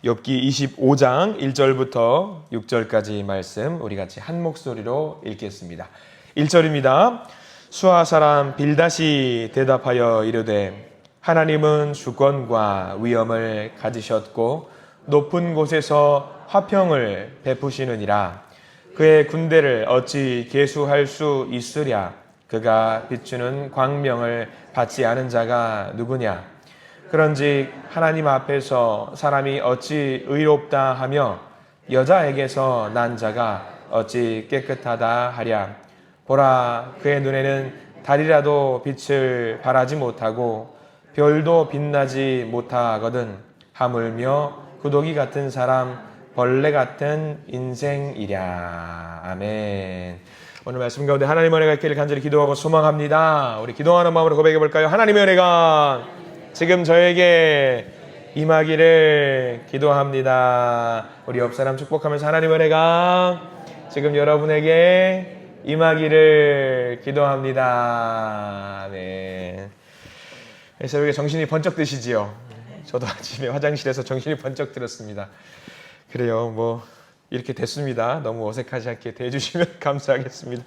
욥기 25장 1절부터 6절까지 말씀 우리 같이 한 목소리로 읽겠습니다. 1절입니다. 수아 사람 빌닷이 대답하여 이르되 하나님은 주권과 위엄을 가지셨고 높은 곳에서 화평을 베푸시느니라. 그의 군대를 어찌 계수할 수 있으랴. 그가 비추는 광명을 받지 않은 자가 누구냐. 그런즉 하나님 앞에서 사람이 어찌 의롭다 하며 여자에게서 난 자가 어찌 깨끗하다 하랴. 보라, 그의 눈에는 달이라도 빛을 발하지 못하고 별도 빛나지 못하거든. 하물며 구더기 같은 사람, 벌레 같은 인생이랴. 아멘. 오늘 말씀 가운데 하나님의 은혜가 있기를 간절히 기도하고 소망합니다. 우리 기도하는 마음으로 고백해 볼까요? 하나님의 은혜가 지금 저에게 임하기를 기도합니다. 우리 옆 사람 축복하면서 하나님의 은혜가 지금 여러분에게 임하기를 기도합니다. 네. 새벽에 정신이 번쩍 드시지요? 저도 아침에 화장실에서 정신이 번쩍 들었습니다. 그래요, 뭐 이렇게 됐습니다. 너무 어색하지 않게 대해주시면 감사하겠습니다.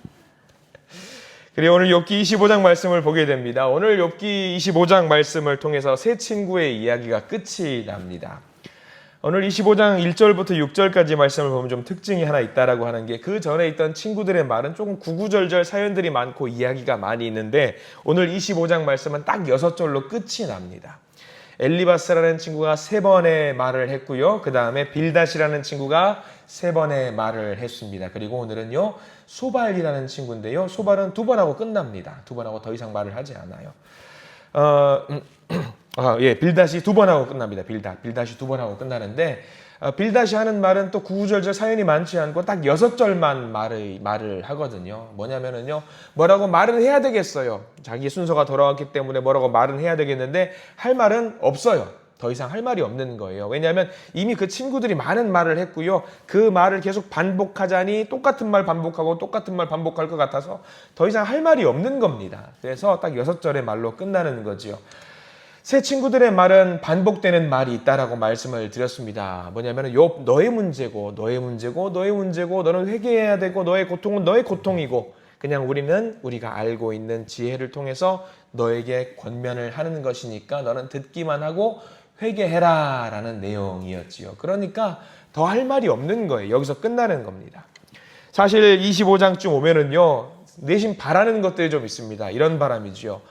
그리고 오늘 욥기 25장 말씀을 보게 됩니다. 오늘 욥기 25장 말씀을 통해서 세 친구의 이야기가 끝이 납니다. 오늘 25장 1절부터 6절까지 말씀을 보면 좀 특징이 하나 있다라고 하는 게 그 전에 있던 친구들의 말은 조금 구구절절 사연들이 많고 이야기가 많이 있는데 오늘 25장 말씀은 딱 6절로 끝이 납니다. 엘리바스라는 친구가 3번의 말을 했고요. 그 다음에 빌닷이라는 친구가 3번의 말을 했습니다. 그리고 오늘은요, 소발이라는 친구인데요. 소발은 2번 하고 끝납니다. 2번 하고 더 이상 말을 하지 않아요. 빌닷이 2번 하고 끝납니다. 빌닷이 2번 하고 끝나는데, 빌닷이 하는 말은 또 구구절절 사연이 많지 않고 딱 6절만 말을 하거든요. 뭐냐면은요, 뭐라고 말은 해야 되겠어요. 자기 순서가 돌아왔기 때문에 뭐라고 말은 해야 되겠는데 할 말은 없어요. 더 이상 할 말이 없는 거예요. 왜냐하면 이미 그 친구들이 많은 말을 했고요. 그 말을 계속 반복하자니 똑같은 말 반복하고 똑같은 말 반복할 것 같아서 더 이상 할 말이 없는 겁니다. 그래서 딱 6절의 말로 끝나는 거지요. 새 친구들의 말은 반복되는 말이 있다라고 말씀을 드렸습니다. 뭐냐면 욥, 너의 문제고 너는 회개해야 되고 너의 고통은 너의 고통이고 그냥 우리는 우리가 알고 있는 지혜를 통해서 너에게 권면을 하는 것이니까 너는 듣기만 하고 회개해라 라는 내용이었지요. 그러니까 더 할 말이 없는 거예요. 여기서 끝나는 겁니다. 사실 25장쯤 오면은요, 내심 바라는 것들이 좀 있습니다. 이런 바람이지요.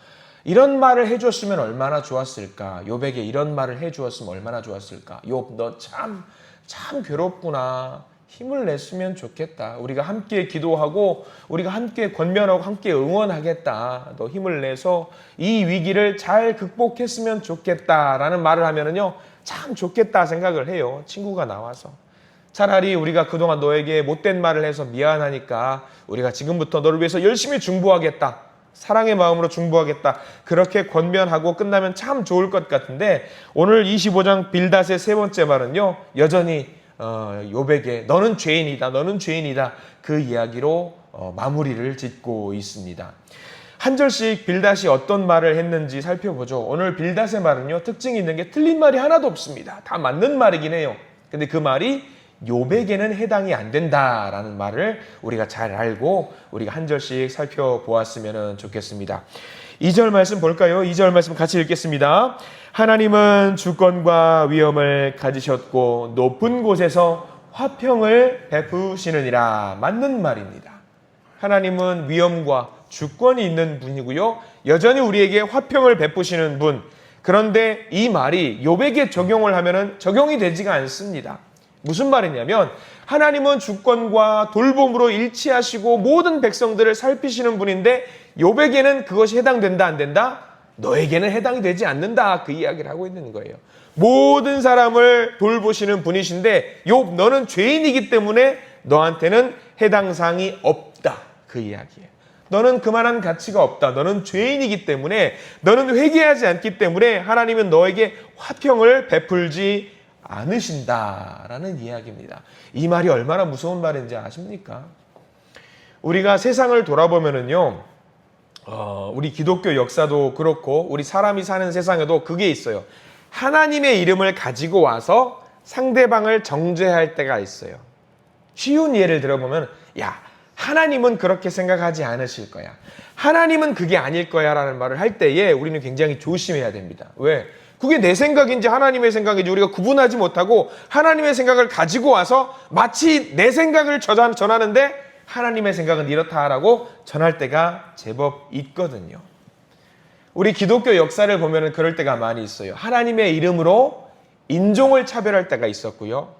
이런 말을 해주었으면 얼마나 좋았을까? 욥에게 이런 말을 해주었으면 얼마나 좋았을까? 욥, 너 참 괴롭구나. 힘을 냈으면 좋겠다. 우리가 함께 기도하고 우리가 함께 권면하고 함께 응원하겠다. 너 힘을 내서 이 위기를 잘 극복했으면 좋겠다라는 말을 하면은요, 참 좋겠다 생각을 해요. 친구가 나와서. 차라리 우리가 그동안 너에게 못된 말을 해서 미안하니까 우리가 지금부터 너를 위해서 열심히 중보하겠다. 사랑의 마음으로 중보하겠다. 그렇게 권면하고 끝나면 참 좋을 것 같은데 오늘 25장 빌닷의 3번째 말은요, 여전히 욥에게 너는 죄인이다 그 이야기로 마무리를 짓고 있습니다. 한 절씩 빌닷이 어떤 말을 했는지 살펴보죠. 오늘 빌닷의 말은요, 특징이 있는 게 틀린 말이 하나도 없습니다. 다 맞는 말이긴 해요. 근데 그 말이 욥에게는 해당이 안 된다라는 말을 우리가 잘 알고 우리가 한 절씩 살펴보았으면 좋겠습니다. 2절 말씀 볼까요? 2절 말씀 같이 읽겠습니다. 하나님은 주권과 위엄을 가지셨고 높은 곳에서 화평을 베푸시느니라. 맞는 말입니다. 하나님은 위엄과 주권이 있는 분이고요. 여전히 우리에게 화평을 베푸시는 분. 그런데 이 말이 욥에게 적용을 하면은 적용이 되지가 않습니다. 무슨 말이냐면 하나님은 주권과 돌봄으로 일치하시고 모든 백성들을 살피시는 분인데 욥에게는 그것이 해당된다 안 된다? 너에게는 해당이 되지 않는다. 그 이야기를 하고 있는 거예요. 모든 사람을 돌보시는 분이신데 욥, 너는 죄인이기 때문에 너한테는 해당 사항이 없다. 그 이야기예요. 너는 그만한 가치가 없다. 너는 죄인이기 때문에 너는 회개하지 않기 때문에 하나님은 너에게 화평을 베풀지 않으신다라는 이야기입니다. 이 말이 얼마나 무서운 말인지 아십니까? 우리가 세상을 돌아보면은요, 우리 기독교 역사도 그렇고 우리 사람이 사는 세상에도 그게 있어요. 하나님의 이름을 가지고 와서 상대방을 정죄할 때가 있어요. 쉬운 예를 들어보면, 야, 하나님은 그렇게 생각하지 않으실 거야. 하나님은 그게 아닐 거야 라는 말을 할 때에 우리는 굉장히 조심해야 됩니다. 왜? 그게 내 생각인지 하나님의 생각인지 우리가 구분하지 못하고 하나님의 생각을 가지고 와서 마치 내 생각을 전하는데 하나님의 생각은 이렇다라고 전할 때가 제법 있거든요. 우리 기독교 역사를 보면 그럴 때가 많이 있어요. 하나님의 이름으로 인종을 차별할 때가 있었고요.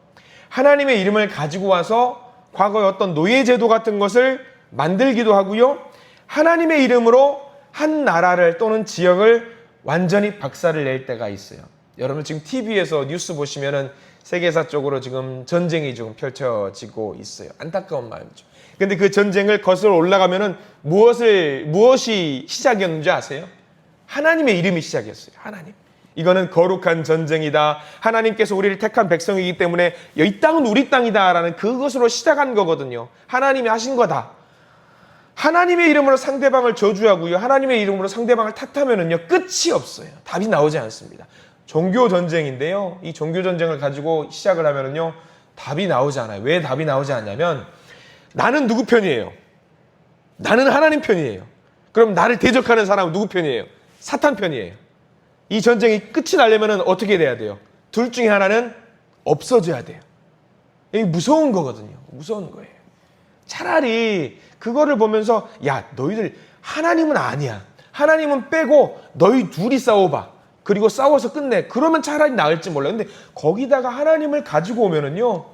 하나님의 이름을 가지고 와서 과거의 어떤 노예제도 같은 것을 만들기도 하고요. 하나님의 이름으로 한 나라를 또는 지역을 완전히 박살을 낼 때가 있어요. 여러분 지금 TV에서 뉴스 보시면은 세계사 쪽으로 지금 전쟁이 지금 펼쳐지고 있어요. 안타까운 마음이죠. 근데 그 전쟁을 거슬러 올라가면은 무엇이 시작이었는지 아세요? 하나님의 이름이 시작이었어요. 하나님. 이거는 거룩한 전쟁이다. 하나님께서 우리를 택한 백성이기 때문에 이 땅은 우리 땅이다라는 그것으로 시작한 거거든요. 하나님이 하신 거다. 하나님의 이름으로 상대방을 저주하고요. 하나님의 이름으로 상대방을 탓하면은요, 끝이 없어요. 답이 나오지 않습니다. 종교 전쟁인데요. 이 종교 전쟁을 가지고 시작을 하면은요, 답이 나오지 않아요. 왜 답이 나오지 않냐면, 나는 누구 편이에요? 나는 하나님 편이에요. 그럼 나를 대적하는 사람은 누구 편이에요? 사탄 편이에요. 이 전쟁이 끝이 나려면은 어떻게 돼야 돼요? 둘 중에 하나는 없어져야 돼요. 이게 무서운 거거든요. 무서운 거예요. 차라리 그거를 보면서 야, 너희들 하나님은 아니야. 하나님은 빼고 너희 둘이 싸워봐. 그리고 싸워서 끝내. 그러면 차라리 나을지 몰라요. 근데 거기다가 하나님을 가지고 오면은요,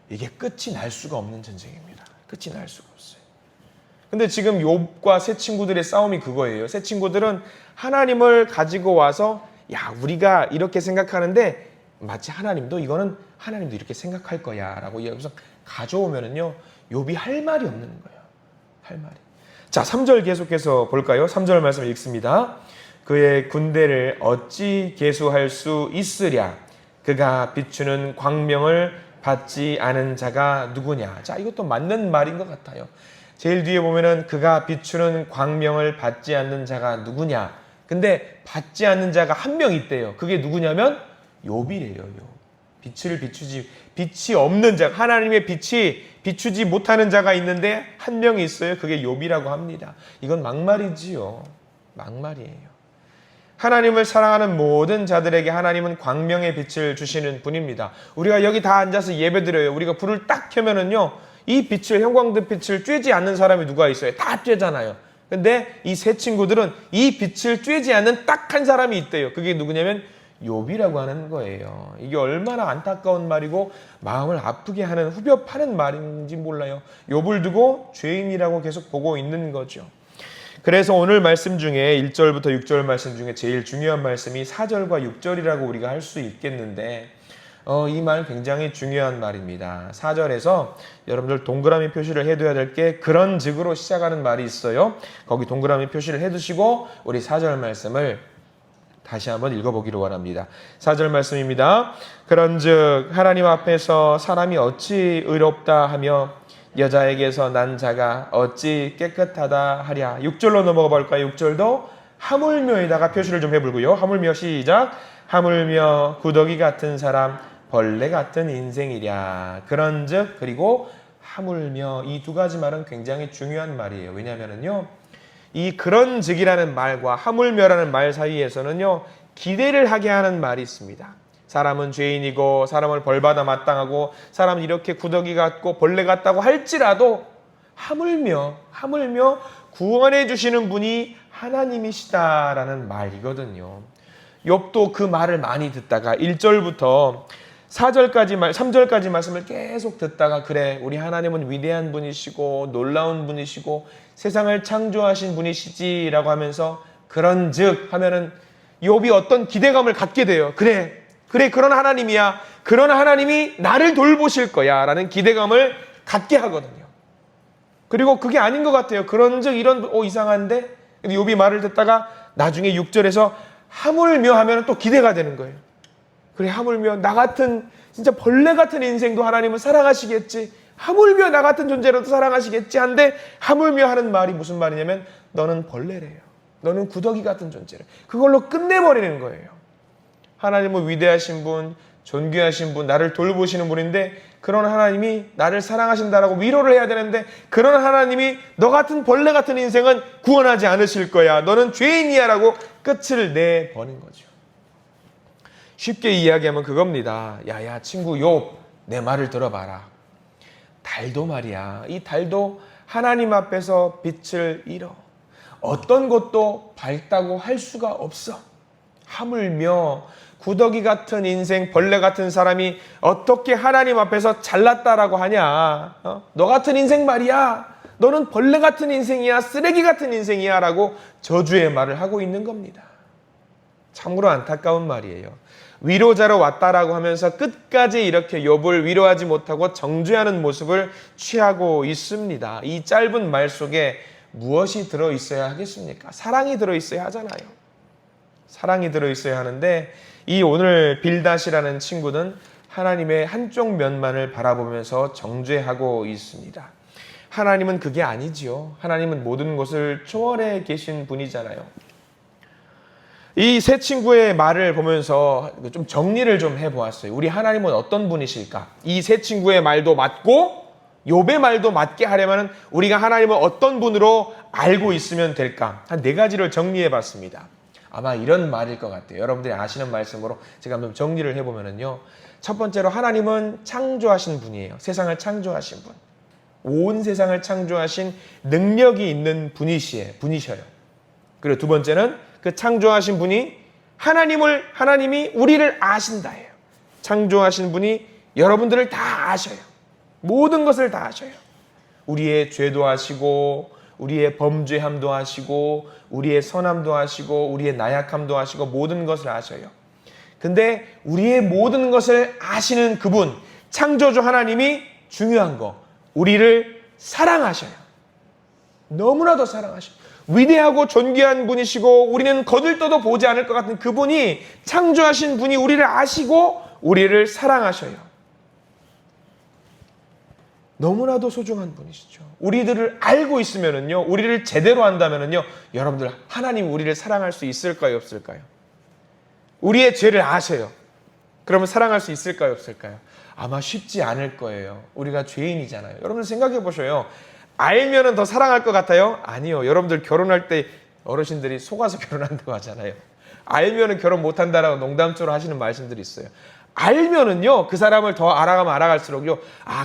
이게 끝이 날 수가 없는 전쟁입니다. 끝이 날 수가 없어요. 근데 지금 욥과 세 친구들의 싸움이 그거예요. 세 친구들은 하나님을 가지고 와서 야, 우리가 이렇게 생각하는데 마치 하나님도 이거는 하나님도 이렇게 생각할 거야 라고 여기서 가져오면은요, 욥이 할 말이 없는 거예요. 할 말이. 자, 3절 계속해서 볼까요? 3절 말씀을 읽습니다. 그의 군대를 어찌 계수할 수 있으랴? 그가 비추는 광명을 받지 않은 자가 누구냐? 자, 이것도 맞는 말인 것 같아요. 제일 뒤에 보면은 그가 비추는 광명을 받지 않는 자가 누구냐? 근데 받지 않는 자가 한 명 있대요. 그게 누구냐면 욥이래요. 욥. 빛이 없는 자, 하나님의 빛이 비추지 못하는 자가 있는데 한 명이 있어요. 그게 욥이라고 합니다. 이건 막말이지요. 막말이에요. 하나님을 사랑하는 모든 자들에게 하나님은 광명의 빛을 주시는 분입니다. 우리가 여기 다 앉아서 예배드려요. 우리가 불을 딱 켜면은요, 이 빛을, 형광등 빛을 쬐지 않는 사람이 누가 있어요? 다 쬐잖아요. 근데 이 세 친구들은 이 빛을 쬐지 않는 딱 한 사람이 있대요. 그게 누구냐면 욥이라고 하는 거예요. 이게 얼마나 안타까운 말이고 마음을 아프게 하는, 후벼 파는 말인지 몰라요. 욥을 두고 죄인이라고 계속 보고 있는 거죠. 그래서 오늘 말씀 중에 1절부터 6절 말씀 중에 제일 중요한 말씀이 4절과 6절이라고 우리가 할 수 있겠는데, 이 말 굉장히 중요한 말입니다. 4절에서 여러분들 동그라미 표시를 해둬야 될 게 그런즉으로 시작하는 말이 있어요. 거기 동그라미 표시를 해두시고 우리 4절 말씀을 다시 한번 읽어보기를 원합니다. 4절 말씀입니다. 그런즉 하나님 앞에서 사람이 어찌 의롭다 하며 여자에게서 난 자가 어찌 깨끗하다 하랴. 6절로 넘어가 볼까요? 6절도 하물며에다가 표시를 좀 해볼고요. 하물며 시작. 하물며 구더기 같은 사람, 벌레 같은 인생이랴. 그런즉, 그리고 하물며, 이 두 가지 말은 굉장히 중요한 말이에요. 왜냐하면요, 이 그런즉이라는 말과 하물며라는 말 사이에서는요, 기대를 하게 하는 말이 있습니다. 사람은 죄인이고 사람을 벌받아 마땅하고 사람은 이렇게 구더기 같고 벌레 같다고 할지라도 하물며 구원해 주시는 분이 하나님이시다라는 말이거든요. 욥도 그 말을 많이 듣다가 1절부터 3절까지 말씀을 계속 듣다가, 그래, 우리 하나님은 위대한 분이시고 놀라운 분이시고 세상을 창조하신 분이시지라고 하면서 그런즉 하면은 욥이 어떤 기대감을 갖게 돼요. 그래, 그런 하나님이야. 그런 하나님이 나를 돌보실 거야 라는 기대감을 갖게 하거든요. 그리고 그게 아닌 것 같아요. 그런즉 이런, 이상한데? 근데 욥이 말을 듣다가 나중에 6절에서 하물며 하면 또 기대가 되는 거예요. 그래, 하물며 나 같은 진짜 벌레 같은 인생도 하나님은 사랑하시겠지. 하물며 나 같은 존재라도 사랑하시겠지. 한데 하물며 하는 말이 무슨 말이냐면 너는 벌레래요. 너는 구더기 같은 존재래. 그걸로 끝내버리는 거예요. 하나님은 위대하신 분, 존귀하신 분, 나를 돌보시는 분인데 그런 하나님이 나를 사랑하신다라고 위로를 해야 되는데 그런 하나님이 너 같은 벌레 같은 인생은 구원하지 않으실 거야. 너는 죄인이야 라고 끝을 내버린 거죠. 쉽게 이야기하면 그겁니다. 야야 친구 욥, 내 말을 들어봐라. 달도 말이야. 이 달도 하나님 앞에서 빛을 잃어. 어떤 것도 밝다고 할 수가 없어. 하물며 구더기 같은 인생, 벌레 같은 사람이 어떻게 하나님 앞에서 잘났다라고 하냐. 너 같은 인생 말이야. 너는 벌레 같은 인생이야. 쓰레기 같은 인생이야. 라고 저주의 말을 하고 있는 겁니다. 참으로 안타까운 말이에요. 위로자로 왔다라고 하면서 끝까지 이렇게 욥을 위로하지 못하고 정죄하는 모습을 취하고 있습니다. 이 짧은 말 속에 무엇이 들어있어야 하겠습니까? 사랑이 들어있어야 하잖아요. 사랑이 들어있어야 하는데 이 오늘 빌닷이라는 친구는 하나님의 한쪽 면만을 바라보면서 정죄하고 있습니다. 하나님은 그게 아니지요. 하나님은 모든 것을 초월해 계신 분이잖아요. 이 세 친구의 말을 보면서 좀 정리를 좀 해보았어요. 우리 하나님은 어떤 분이실까? 이 세 친구의 말도 맞고 욥의 말도 맞게 하려면 우리가 하나님을 어떤 분으로 알고 있으면 될까? 한 4가지를 정리해봤습니다. 아마 이런 말일 것 같아요. 여러분들이 아시는 말씀으로 제가 한번 정리를 해보면요. 첫 번째로 하나님은 창조하신 분이에요. 세상을 창조하신 분. 온 세상을 창조하신 능력이 있는 분이셔요. 그리고 두 번째는 그 창조하신 분이 하나님이 우리를 아신다예요. 창조하신 분이 여러분들을 다 아셔요. 모든 것을 다 아셔요. 우리의 죄도 아시고 우리의 범죄함도 아시고 우리의 선함도 아시고 우리의 나약함도 아시고 모든 것을 아셔요. 근데 우리의 모든 것을 아시는 그분, 창조주 하나님이 중요한 거, 우리를 사랑하셔요. 너무나도 사랑하셔요. 위대하고 존귀한 분이시고 우리는 거들떠도 보지 않을 것 같은 그분이, 창조하신 분이 우리를 아시고 우리를 사랑하셔요. 너무나도 소중한 분이시죠. 우리들을 알고 있으면은요, 우리를 제대로 한다면은요, 여러분들 하나님 우리를 사랑할 수 있을까요, 없을까요? 우리의 죄를 아셔요. 그러면 사랑할 수 있을까요, 없을까요? 아마 쉽지 않을 거예요. 우리가 죄인이잖아요. 여러분들 생각해 보셔요. 알면은 더 사랑할 것 같아요? 아니요. 여러분들 결혼할 때 어르신들이 속아서 결혼한다고 하잖아요. 알면은 결혼 못한다라고 농담처럼 하시는 말씀들이 있어요. 알면은요, 그 사람을 더 알아가면 알아갈수록요,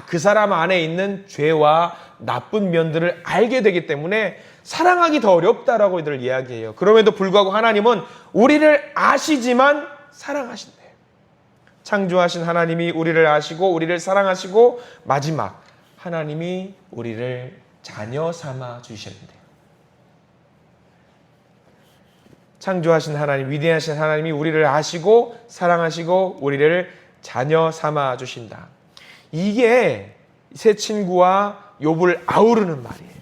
그 사람 안에 있는 죄와 나쁜 면들을 알게 되기 때문에 사랑하기 더 어렵다라고들 이야기해요. 그럼에도 불구하고 하나님은 우리를 아시지만 사랑하신대요. 창조하신 하나님이 우리를 아시고 우리를 사랑하시고 마지막 하나님이 우리를 자녀 삼아 주셨는데요. 창조하신 하나님, 위대하신 하나님이 우리를 아시고 사랑하시고 우리를 자녀 삼아 주신다. 이게 세 친구와 욥을 아우르는 말이에요.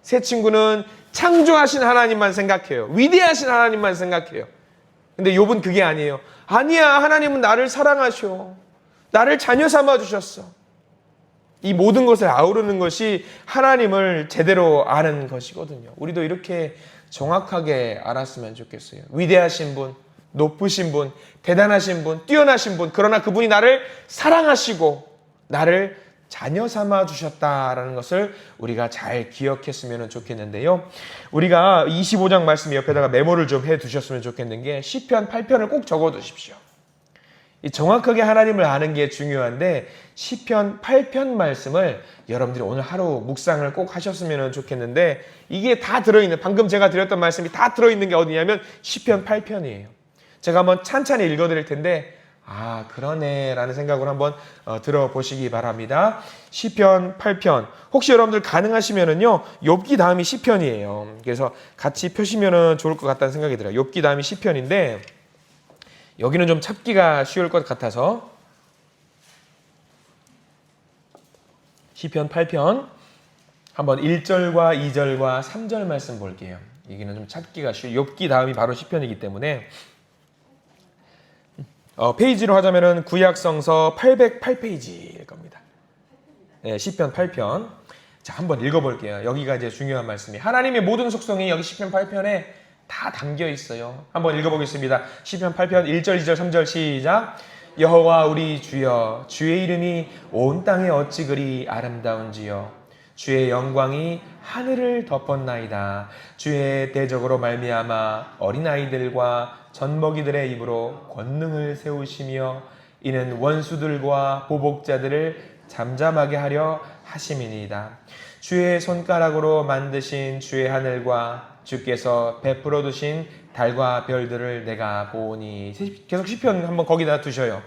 세 친구는 창조하신 하나님만 생각해요. 위대하신 하나님만 생각해요. 근데 욥은 그게 아니에요. 아니야, 하나님은 나를 사랑하셔. 나를 자녀 삼아 주셨어. 이 모든 것을 아우르는 것이 하나님을 제대로 아는 것이거든요. 우리도 이렇게 정확하게 알았으면 좋겠어요. 위대하신 분, 높으신 분, 대단하신 분, 뛰어나신 분, 그러나 그분이 나를 사랑하시고 나를 자녀 삼아 주셨다라는 것을 우리가 잘 기억했으면 좋겠는데요. 우리가 25장 말씀 옆에다가 메모를 좀 해두셨으면 좋겠는 게 시편 8편을 꼭 적어두십시오. 정확하게 하나님을 아는 게 중요한데 시편 8편 말씀을 여러분들이 오늘 하루 묵상을 꼭 하셨으면 좋겠는데 이게 다 들어있는, 방금 제가 드렸던 말씀이 다 들어있는 게 어디냐면 시편 8편이에요. 제가 한번 찬찬히 읽어드릴 텐데 그러네 라는 생각으로 한번 들어보시기 바랍니다. 시편 8편, 혹시 여러분들 가능하시면은요, 욥기 다음이 시편이에요. 그래서 같이 펴시면 좋을 것 같다는 생각이 들어요. 욥기 다음이 시편인데 여기는 좀 찾기가 쉬울 것 같아서 시편 8편 한번 1절과 2절과 3절 말씀 볼게요. 여기는 좀 찾기가 쉬워요. 욥기 다음이 바로 시편이기 때문에 페이지로 하자면은 구약성서 808페이지일 겁니다. 네, 시편 8편. 자, 한번 읽어볼게요. 여기가 이제 중요한 말씀이 하나님의 모든 속성이 여기 시편 8편에 다 담겨 있어요. 한번 읽어보겠습니다. 시편 8편 1절, 2절, 3절 시작. 여호와 우리 주여, 주의 이름이 온 땅에 어찌 그리 아름다운지요. 주의 영광이 하늘을 덮었나이다. 주의 대적으로 말미암아 어린아이들과 젖먹이들의 입으로 권능을 세우시며 이는 원수들과 보복자들을 잠잠하게 하려 하심이니이다. 주의 손가락으로 만드신 주의 하늘과 주께서 베풀어 두신 달과 별들을 내가 보니. 계속 시편 한번 거기다 두셔요.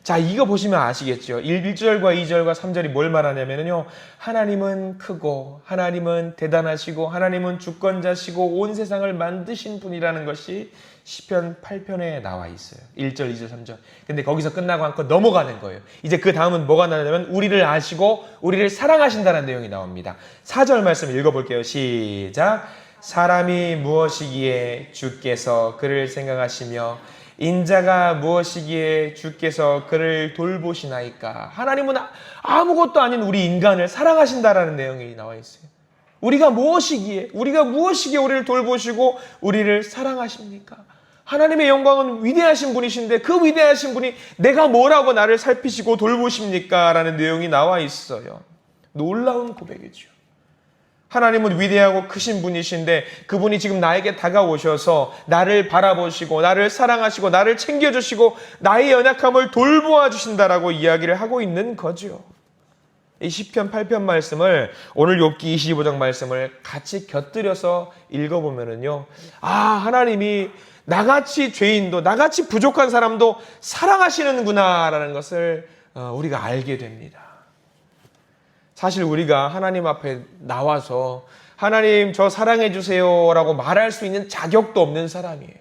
자, 이거 보시면 아시겠죠? 1절과 2절과 3절이 뭘 말하냐면요, 하나님은 크고 하나님은 대단하시고 하나님은 주권자시고 온 세상을 만드신 분이라는 것이 시편 8편에 나와 있어요. 1절, 2절, 3절. 근데 거기서 끝나고 않고 넘어가는 거예요. 이제 그 다음은 뭐가 나냐면 우리를 아시고 우리를 사랑하신다는 내용이 나옵니다. 4절 말씀 읽어볼게요. 시작. 사람이 무엇이기에 주께서 그를 생각하시며 인자가 무엇이기에 주께서 그를 돌보시나이까. 하나님은 아무것도 아닌 우리 인간을 사랑하신다라는 내용이 나와 있어요. 우리가 무엇이기에 우리를 돌보시고 우리를 사랑하십니까? 하나님의 영광은 위대하신 분이신데 그 위대하신 분이 내가 뭐라고 나를 살피시고 돌보십니까? 라는 내용이 나와 있어요. 놀라운 고백이죠. 하나님은 위대하고 크신 분이신데 그분이 지금 나에게 다가오셔서 나를 바라보시고 나를 사랑하시고 나를 챙겨주시고 나의 연약함을 돌보아 주신다라고 이야기를 하고 있는 거죠. 이 시편 8편 말씀을 오늘 욥기 25장 말씀을 같이 곁들여서 읽어보면은요, 하나님이 나같이 죄인도 나같이 부족한 사람도 사랑하시는구나라는 것을 우리가 알게 됩니다. 사실 우리가 하나님 앞에 나와서 하나님 저 사랑해 주세요 라고 말할 수 있는 자격도 없는 사람이에요.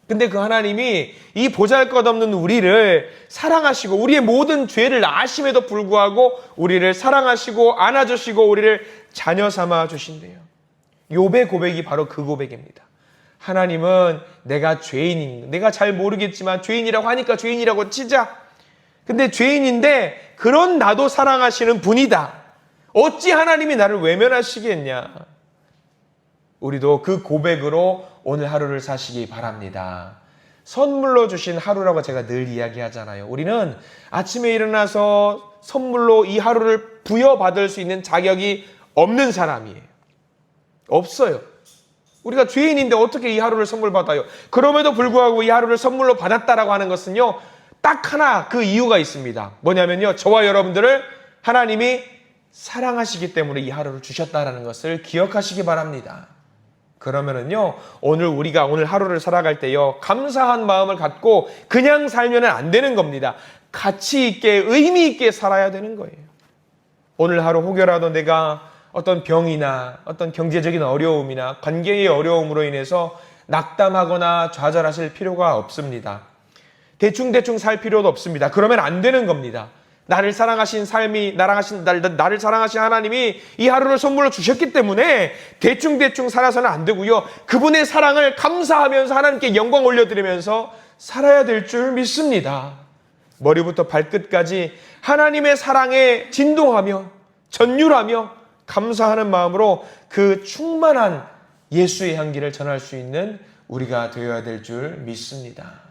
근데 그 하나님이 이 보잘것없는 우리를 사랑하시고 우리의 모든 죄를 아심에도 불구하고 우리를 사랑하시고 안아주시고 우리를 자녀 삼아 주신대요. 욥의 고백이 바로 그 고백입니다. 하나님은 내가 죄인인, 내가 잘 모르겠지만 죄인이라고 하니까 죄인이라고 치자. 근데 죄인인데 그런 나도 사랑하시는 분이다. 어찌 하나님이 나를 외면하시겠냐. 우리도 그 고백으로 오늘 하루를 사시기 바랍니다. 선물로 주신 하루라고 제가 늘 이야기하잖아요. 우리는 아침에 일어나서 선물로 이 하루를 부여받을 수 있는 자격이 없는 사람이에요. 없어요. 우리가 죄인인데 어떻게 이 하루를 선물 받아요? 그럼에도 불구하고 이 하루를 선물로 받았다라고 하는 것은요, 딱 하나 그 이유가 있습니다. 뭐냐면요, 저와 여러분들을 하나님이 사랑하시기 때문에 이 하루를 주셨다라는 것을 기억하시기 바랍니다. 그러면은요, 우리가 오늘 하루를 살아갈 때요, 감사한 마음을 갖고 그냥 살면 안 되는 겁니다. 가치 있게 의미 있게 살아야 되는 거예요. 오늘 하루 혹여라도 내가 어떤 병이나 어떤 경제적인 어려움이나 관계의 어려움으로 인해서 낙담하거나 좌절하실 필요가 없습니다. 대충 살 필요도 없습니다. 그러면 안 되는 겁니다. 나를 사랑하신 삶이, 나를 사랑하신 하나님이 이 하루를 선물로 주셨기 때문에 대충 살아서는 안 되고요. 그분의 사랑을 감사하면서 하나님께 영광 올려드리면서 살아야 될 줄 믿습니다. 머리부터 발끝까지 하나님의 사랑에 진동하며 전율하며 감사하는 마음으로 그 충만한 예수의 향기를 전할 수 있는 우리가 되어야 될 줄 믿습니다.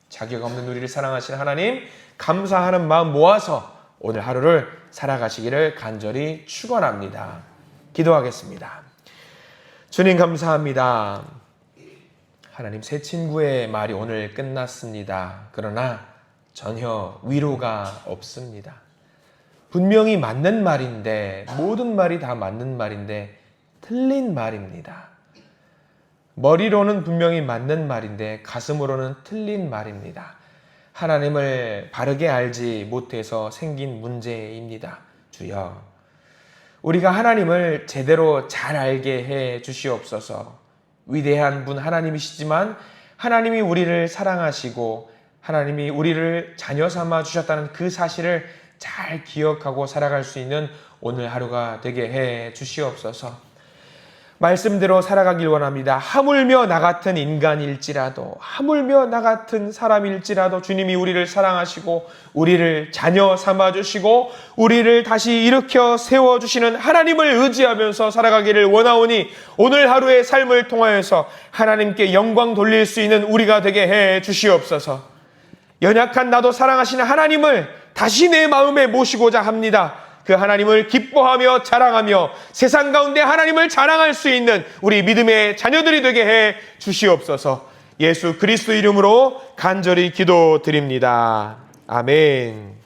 자격 없는 우리를 사랑하신 하나님, 감사하는 마음 모아서 오늘 하루를 살아가시기를 간절히 축원합니다. 기도하겠습니다. 주님 감사합니다. 하나님, 새 친구의 말이 오늘 끝났습니다. 그러나 전혀 위로가 없습니다. 분명히 맞는 말인데, 모든 말이 다 맞는 말인데 틀린 말입니다. 머리로는 분명히 맞는 말인데 가슴으로는 틀린 말입니다. 하나님을 바르게 알지 못해서 생긴 문제입니다. 주여, 우리가 하나님을 제대로 잘 알게 해 주시옵소서. 위대한 분 하나님이시지만 하나님이 우리를 사랑하시고 하나님이 우리를 자녀 삼아 주셨다는 그 사실을 잘 기억하고 살아갈 수 있는 오늘 하루가 되게 해 주시옵소서. 말씀대로 살아가길 원합니다. 하물며 나 같은 인간일지라도, 하물며 나 같은 사람일지라도 주님이 우리를 사랑하시고 우리를 자녀 삼아주시고 우리를 다시 일으켜 세워주시는 하나님을 의지하면서 살아가기를 원하오니 오늘 하루의 삶을 통하여서 하나님께 영광 돌릴 수 있는 우리가 되게 해 주시옵소서. 연약한 나도 사랑하시는 하나님을 다시 내 마음에 모시고자 합니다. 그 하나님을 기뻐하며 자랑하며 세상 가운데 하나님을 자랑할 수 있는 우리 믿음의 자녀들이 되게 해 주시옵소서. 예수 그리스도 이름으로 간절히 기도드립니다. 아멘.